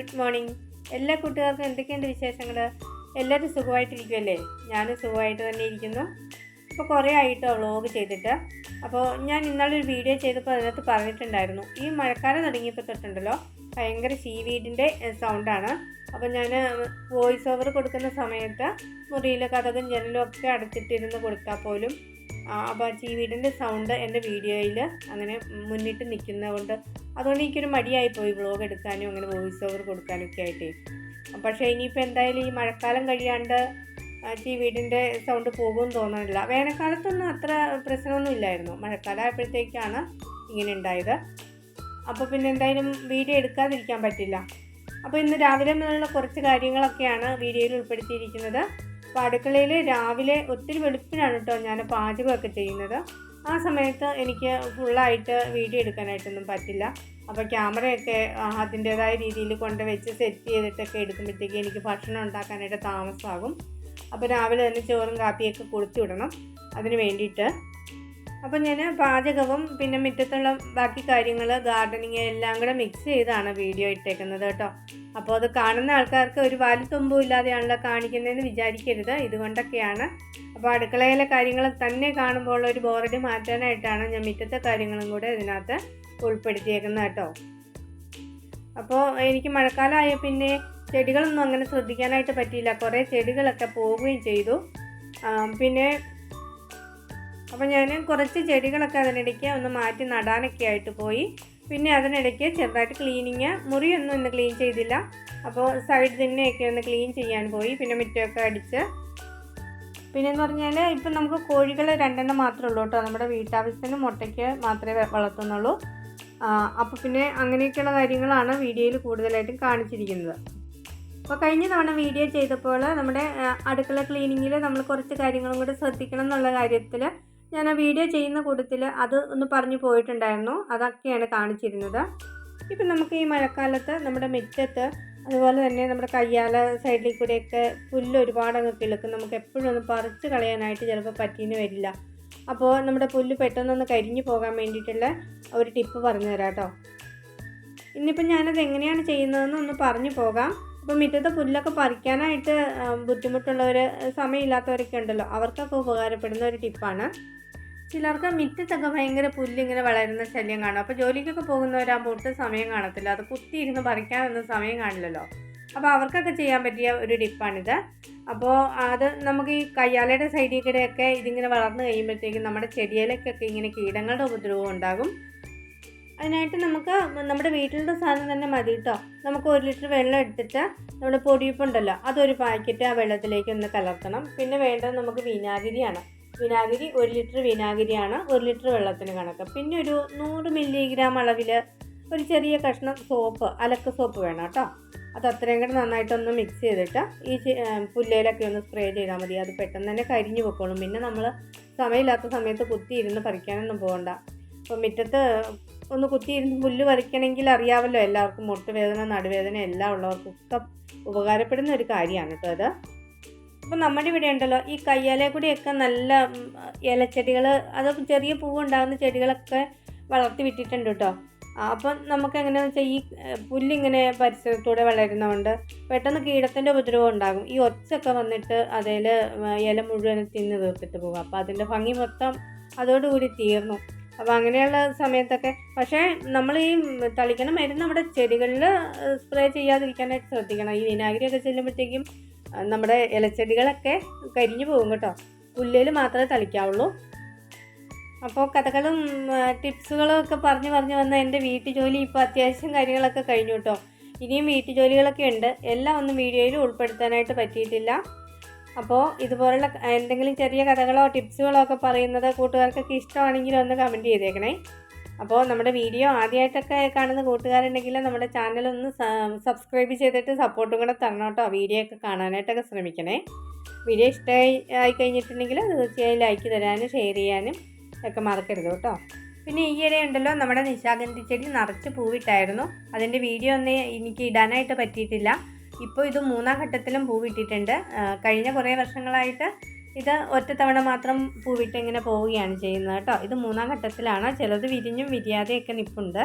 Good morning. എല്ലാ കൂട്ടുകാർക്കും എന്തൊക്കെയുണ്ട് വിശേഷങ്ങൾ? എല്ലാവരും സുഖമായിട്ടിരിക്കുമല്ലേ? ഞാനും സുഖമായിട്ട് തന്നെ ഇരിക്കുന്നു. ഇപ്പോൾ കുറേ ആയിട്ടോ വ്ളോഗ് ചെയ്തിട്ട്. അപ്പോൾ ഞാൻ ഇന്നാളൊരു വീഡിയോ ചെയ്തപ്പോൾ അതിനകത്ത് പറഞ്ഞിട്ടുണ്ടായിരുന്നു, ഈ മഴക്കാലം തുടങ്ങിയപ്പോൾ തൊട്ടുണ്ടല്ലോ ഭയങ്കര ചീവീടിൻ്റെ സൗണ്ടാണ്. അപ്പോൾ ഞാൻ വോയിസ് ഓവർ കൊടുക്കുന്ന സമയത്ത് മുറിയിൽ കതകും ജനലും ഒക്കെ അടച്ചിട്ടിരുന്ന് കൊടുത്താൽ പോലും അപ്പോൾ ചീവീടിൻ്റെ സൗണ്ട് എൻ്റെ വീഡിയോയിൽ അങ്ങനെ മുന്നിട്ട് നിൽക്കുന്നതുകൊണ്ട് അതുകൊണ്ട് എനിക്കൊരു മടിയായിപ്പോയി വ്ളോഗ് എടുക്കാനും അങ്ങനെ വോയിസ് ഓവർ കൊടുക്കാനും ഒക്കെ ആയിട്ടേ. പക്ഷേ ഇനിയിപ്പോൾ എന്തായാലും ഈ മഴക്കാലം കഴിയാണ്ട് ചീവീടിൻ്റെ സൗണ്ട് പോകുമെന്ന് തോന്നുന്നില്ല. വേനൽക്കാലത്തൊന്നും അത്ര പ്രശ്നമൊന്നും ഇല്ലായിരുന്നു, മഴക്കാലം ആയപ്പോഴത്തേക്കാണ് ഇങ്ങനെ ഉണ്ടായത്. അപ്പോൾ പിന്നെ എന്തായാലും വീഡിയോ എടുക്കാതിരിക്കാൻ പറ്റില്ല. അപ്പോൾ ഇന്ന് രാവിലെ മുതലുള്ള കുറച്ച് കാര്യങ്ങളൊക്കെയാണ് വീഡിയോയിൽ ഉൾപ്പെടുത്തിയിരിക്കുന്നത്. അപ്പോൾ അടുക്കളയിൽ രാവിലെ ഒത്തിരി വെളുപ്പിനാണ് കേട്ടോ ഞാൻ പാചകമൊക്കെ ചെയ്യുന്നത്. ആ സമയത്ത് എനിക്ക് ഫുള്ളായിട്ട് വീഡിയോ എടുക്കാനായിട്ടൊന്നും പറ്റില്ല. അപ്പോൾ ക്യാമറയൊക്കെ അതിൻ്റേതായ രീതിയിൽ കൊണ്ടുവച്ച് സെറ്റ് ചെയ്തിട്ടൊക്കെ എടുക്കുമ്പോഴത്തേക്ക് എനിക്ക് ഭക്ഷണം ഉണ്ടാക്കാനായിട്ട് താമസമാകും. അപ്പോൾ രാവിലെ തന്നെ ചോറും കാപ്പിയൊക്കെ കൊടുത്തു വിടണം അതിന് വേണ്ടിയിട്ട്. അപ്പോൾ ഞാൻ പാചകവും പിന്നെ മുറ്റത്തുള്ള ബാക്കി കാര്യങ്ങൾ ഗാർഡനിങ് എല്ലാം കൂടെ മിക്സ് ചെയ്താണ് വീഡിയോ ഇട്ടേക്കുന്നത് കേട്ടോ. അപ്പോൾ അത് കാണുന്ന ആൾക്കാർക്ക് ഒരു വാലുത്തുമ്പും ഇല്ലാതെയാണല്ലോ കാണിക്കുന്നതെന്ന് വിചാരിക്കരുത്, ഇതുകൊണ്ടൊക്കെയാണ്. അപ്പോൾ അടുക്കളയിലെ കാര്യങ്ങൾ തന്നെ കാണുമ്പോൾ ഒരു ബോറടി മാറ്റാനായിട്ടാണ് ഞാൻ മുറ്റത്തെ കാര്യങ്ങളും കൂടെ ഇതിനകത്ത് ഉൾപ്പെടുത്തിയേക്കുന്നത് കേട്ടോ. അപ്പോൾ എനിക്ക് മഴക്കാലമായ പിന്നെ ചെടികളൊന്നും അങ്ങനെ ശ്രദ്ധിക്കാനായിട്ട് പറ്റിയില്ല, കുറേ ചെടികളൊക്കെ പോവുകയും ചെയ്തു. പിന്നെ അപ്പോൾ ഞാൻ കുറച്ച് ചെടികളൊക്കെ അതിനിടയ്ക്ക് ഒന്ന് മാറ്റി നടാനൊക്കെ ആയിട്ട് പോയി. പിന്നെ അതിനിടയ്ക്ക് ചെറുതായിട്ട് ക്ലീനിങ്, മുറിയൊന്നും ഇന്ന് ക്ലീൻ ചെയ്തില്ല, അപ്പോൾ സൈഡ് തന്നെയൊക്കെ ഒന്ന് ക്ലീൻ ചെയ്യാൻ പോയി. പിന്നെ മുറ്റമൊക്കെ അടിച്ച്, പിന്നെയെന്ന് പറഞ്ഞാൽ ഇപ്പം നമുക്ക് കോഴികൾ 2 മാത്രമേ ഉള്ളൂ കേട്ടോ, നമ്മുടെ വീട്ടാവശ്യത്തിന് മുട്ടയ്ക്ക് മാത്രമേ വളർത്തുന്നുള്ളൂ. അപ്പോൾ പിന്നെ അങ്ങനെയൊക്കെയുള്ള കാര്യങ്ങളാണ് വീഡിയോയിൽ കൂടുതലായിട്ടും കാണിച്ചിരിക്കുന്നത്. അപ്പോൾ കഴിഞ്ഞ തവണ വീഡിയോ ചെയ്തപ്പോൾ നമ്മുടെ അടുക്കള ക്ലീനിങ്ങിൽ നമ്മൾ കുറച്ച് കാര്യങ്ങളും കൂടെ ശ്രദ്ധിക്കണം എന്നുള്ള കാര്യത്തിൽ ഞാൻ ആ വീഡിയോ ചെയ്യുന്ന കൂട്ടത്തിൽ അത് ഒന്ന് പറഞ്ഞു പോയിട്ടുണ്ടായിരുന്നു, അതൊക്കെയാണ് കാണിച്ചിരുന്നത്. ഇപ്പം നമുക്ക് ഈ മഴക്കാലത്ത് നമ്മുടെ മുറ്റത്ത് അതുപോലെ തന്നെ നമ്മുടെ കയ്യാല സൈഡിൽ കൂടെയൊക്കെ പുല്ല് ഒരുപാടങ്ങ് കിളുക്കും. നമുക്ക് എപ്പോഴും ഒന്ന് പറിച്ച് കളയാനായിട്ട് ചിലപ്പോൾ പറ്റിയെന്ന് വരില്ല. അപ്പോൾ നമ്മുടെ പുല്ല് പെട്ടെന്നൊന്ന് കരിഞ്ഞു പോകാൻ വേണ്ടിയിട്ടുള്ള ഒരു ടിപ്പ് പറഞ്ഞു തരാം കേട്ടോ. ഇന്നിപ്പം ഞാനത് എങ്ങനെയാണ് ചെയ്യുന്നതെന്ന് ഒന്ന് പറഞ്ഞു പോകാം. അപ്പോൾ മുറ്റത്തെ പുല്ലൊക്കെ പറിക്കാനായിട്ട് ബുദ്ധിമുട്ടുള്ളവർ, സമയമില്ലാത്തവരൊക്കെ ഉണ്ടല്ലോ, അവർക്കൊക്കെ ഉപകാരപ്പെടുന്ന ഒരു ടിപ്പാണ്. ചിലർക്ക് മുറ്റത്തൊക്കെ ഭയങ്കര പുല്ലിങ്ങനെ വളരുന്ന ശല്യം കാണും. അപ്പോൾ ജോലിക്കൊക്കെ പോകുന്നവരാകുമ്പോൾ ഒട്ടും സമയം കാണത്തില്ല, അത് കുത്തിയിരുന്ന് പറിക്കാനൊന്നും സമയം കാണില്ലല്ലോ. അപ്പോൾ അവർക്കൊക്കെ ചെയ്യാൻ പറ്റിയ ഒരു ടിപ്പാണിത്. അപ്പോൾ അത് നമുക്ക് ഈ കയ്യാലയുടെ സൈഡിൽ കൂടെയൊക്കെ ഇതിങ്ങനെ വളർന്നു കഴിയുമ്പോഴത്തേക്കും നമ്മുടെ ചെടിയിലേക്കൊക്കെ ഇങ്ങനെ കീടങ്ങളുടെ ഉപദ്രവം ഉണ്ടാകും. അതിനായിട്ട് നമുക്ക് നമ്മുടെ വീട്ടിലുള്ള സാധനം തന്നെ മതി കേട്ടോ. നമുക്ക് 1 ലിറ്റർ വെള്ളം എടുത്തിട്ട് നമ്മുടെ പൊടിയുപ്പുണ്ടല്ലോ അതൊരു പാക്കറ്റ് ആ വെള്ളത്തിലേക്ക് ഒന്ന് കലർത്തണം. പിന്നെ വേണ്ടത് നമുക്ക് വിനാഗിരിയാണ്. വിനാഗിരി 1 ലിറ്റർ വിനാഗിരിയാണ് 1 ലിറ്റർ വെള്ളത്തിന് കണക്ക്. പിന്നെ ഒരു 100 മില്ലിഗ്രാം അളവിൽ ഒരു ചെറിയ കഷ്ണം സോപ്പ്, അലക്ക് സോപ്പ് വേണം കേട്ടോ. അത് അത്രയും കൂടെ നന്നായിട്ടൊന്ന് മിക്സ് ചെയ്തിട്ട് ഈ പുല്ലയിലൊക്കെ ഒന്ന് സ്പ്രേ ചെയ്താൽ മതി. അത് പെട്ടെന്ന് തന്നെ കരിഞ്ഞു പൊക്കോളും. പിന്നെ നമ്മൾ സമയമില്ലാത്ത സമയത്ത് കുത്തിയിരുന്ന് പറിക്കാനൊന്നും പോകണ്ട. അപ്പോൾ മുറ്റത്ത് ഒന്ന് കുത്തിയിരുന്ന് പുല്ല് പറിക്കണമെങ്കിൽ അറിയാമല്ലോ എല്ലാവർക്കും, മുട്ടുവേദന നടുവേദന എല്ലാം ഉള്ളവർക്കൊക്കെ ഉപകാരപ്പെടുന്ന ഒരു കാര്യമാണ് കേട്ടോ അത്. അപ്പോൾ നമ്മുടെ ഇവിടെ ഉണ്ടല്ലോ ഈ കയ്യാലെ കൂടിയൊക്കെ നല്ല ഇലച്ചെടികൾ, അത് ചെറിയ പൂവുണ്ടാകുന്ന ചെടികളൊക്കെ വളർത്തി വിട്ടിട്ടുണ്ട് കേട്ടോ. അപ്പം നമുക്ക് എങ്ങനെയാണെന്ന് വെച്ചാൽ ഈ പുല്ലിങ്ങനെ പരിസരത്തൂടെ വളരുന്നതുകൊണ്ട് പെട്ടെന്ന് കീടത്തിൻ്റെ ഉപദ്രവം ഉണ്ടാകും. ഈ ഒച്ചൊക്കെ വന്നിട്ട് അതിൽ ഇല മുഴുവൻ തിന്ന് തീർത്തിട്ട് പോകും. അപ്പോൾ അതിൻ്റെ ഭംഗി മൊത്തം അതോടുകൂടി തീർന്നു. അപ്പോൾ അങ്ങനെയുള്ള സമയത്തൊക്കെ പക്ഷേ നമ്മൾ ഈ തളിക്കണ മരുന്ന് നമ്മുടെ ചെടികളിൽ സ്പ്രേ ചെയ്യാതിരിക്കാനായിട്ട് ശ്രദ്ധിക്കണം. ഈ വിനാഗിരിയൊക്കെ ചെല്ലുമ്പോഴത്തേക്കും നമ്മുടെ ഇലച്ചെടികളൊക്കെ കരിഞ്ഞു പോകും കേട്ടോ. പുല്ലിൽ മാത്രമേ തളിക്കാവുള്ളൂ. അപ്പോൾ കഥകളും ടിപ്സുകളും ഒക്കെ പറഞ്ഞു വന്ന എൻ്റെ വീട്ടുജോലി ഇപ്പോൾ അത്യാവശ്യം കാര്യങ്ങളൊക്കെ കഴിഞ്ഞു കേട്ടോ. ഇനിയും വീട്ടുജോലികളൊക്കെ ഉണ്ട്, എല്ലാം ഒന്നും വീഡിയോയിൽ ഉൾപ്പെടുത്താനായിട്ട് പറ്റിയിട്ടില്ല. അപ്പോൾ ഇതുപോലുള്ള എന്തെങ്കിലും ചെറിയ കഥകളോ ടിപ്സുകളോ ഒക്കെ പറയുന്നത് കൂട്ടുകാർക്കൊക്കെ ഇഷ്ടമാണെങ്കിൽ ഒന്ന് കമൻറ്റ് ചെയ്തേക്കണേ. അപ്പോൾ നമ്മുടെ വീഡിയോ ആദ്യമായിട്ടൊക്കെ കാണുന്ന കൂട്ടുകാരുണ്ടെങ്കിൽ നമ്മുടെ ചാനലൊന്ന് സബ്സ്ക്രൈബ് ചെയ്തിട്ട് സപ്പോർട്ടും കൂടെ തരണം കേട്ടോ. വീഡിയോ ഒക്കെ കാണാനായിട്ടൊക്കെ ശ്രമിക്കണേ. വീഡിയോ ഇഷ്ടമായി കഴിഞ്ഞിട്ടുണ്ടെങ്കിൽ തീർച്ചയായും ലൈക്ക് തരാനും ഷെയർ ചെയ്യാനും ഒക്കെ മറക്കരുത് കേട്ടോ. പിന്നെ ഈയിടെ ഉണ്ടല്ലോ നമ്മുടെ നിശാഗന്ധി ചെടി നിറച്ച് പൂവിട്ടായിരുന്നു. അതിൻ്റെ വീഡിയോ ഒന്നും എനിക്ക് ഇടാനായിട്ട് പറ്റിയിട്ടില്ല. ഇപ്പോൾ ഇത് 3ാം ഘട്ടത്തിലും പൂവിട്ടിട്ടുണ്ട്. കഴിഞ്ഞ കുറേ വർഷങ്ങളായിട്ട് ഇത് ഒറ്റത്തവണ മാത്രം പൂവിട്ട് ഇങ്ങനെ പോവുകയാണ് ചെയ്യുന്നത് കേട്ടോ. ഇത് 3ാം ഘട്ടത്തിലാണ്. ചിലത് വിരിഞ്ഞും വിരിയാതെയൊക്കെ നിൽപ്പുണ്ട്.